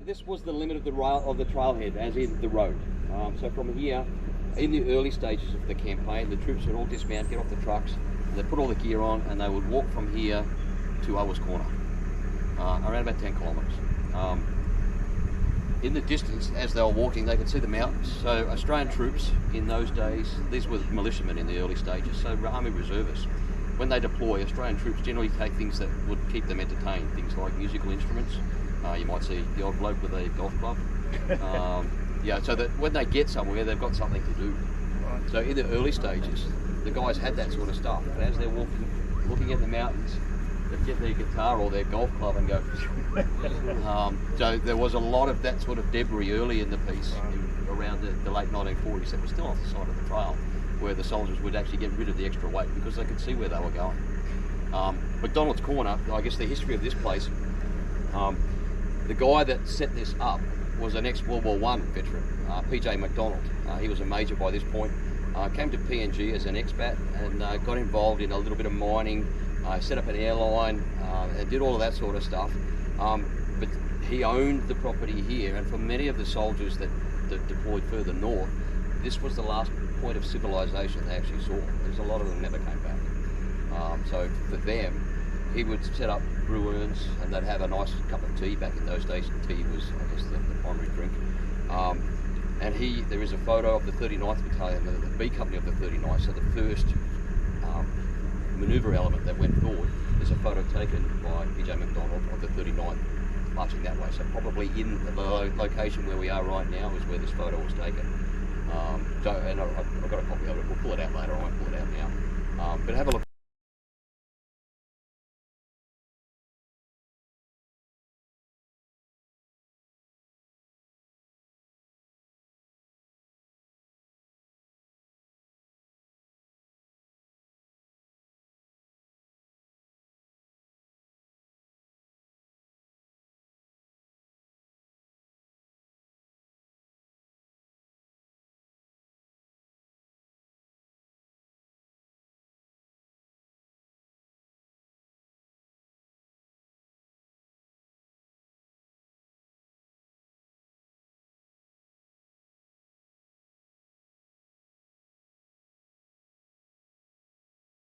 This was the limit of the trailhead, as in the road. So from here, in the early stages of the campaign, the troops would all dismount, get off the trucks, they'd put all the gear on, and they would walk from here to McDonalds Corner, around about 10 kilometres. In the distance, as they were walking, they could see the mountains. So Australian troops in those days, these were militiamen in the early stages, so Army reservists. When they deploy, Australian troops generally take things that would keep them entertained, things like musical instruments. You might see the old bloke with a golf club. Yeah, so that when they get somewhere, they've got something to do. So in the early stages, the guys had that sort of stuff. And as they're walking, looking at the mountains, they'd get their guitar or their golf club and go. So there was a lot of that sort of debris early in the piece, around the late 1940s, that was still off the side of the trail, where the soldiers would actually get rid of the extra weight because they could see where they were going. McDonalds Corner, I guess the history of this place, the guy that set this up was an ex-World War I veteran, PJ McDonald. He was a major by this point. Came to PNG as an expat and got involved in a little bit of mining, set up an airline, and did all of that sort of stuff. But he owned the property here, and for many of the soldiers that deployed further north, this was the last point of civilization they actually saw. There's a lot of them never came back. So for them, he would set up brew urns and they'd have a nice cup of tea. Back in those days, tea was, I guess, the primary drink. And there is a photo of the 39th Battalion, the B Company of the 39th, so the first manoeuvre element that went forward. There's a photo taken by PJ McDonald of the 39th marching that way. So probably in the location where we are right now is where this photo was taken. And I've got a copy of it. We'll pull it out later. I won't pull it out now. But have a look.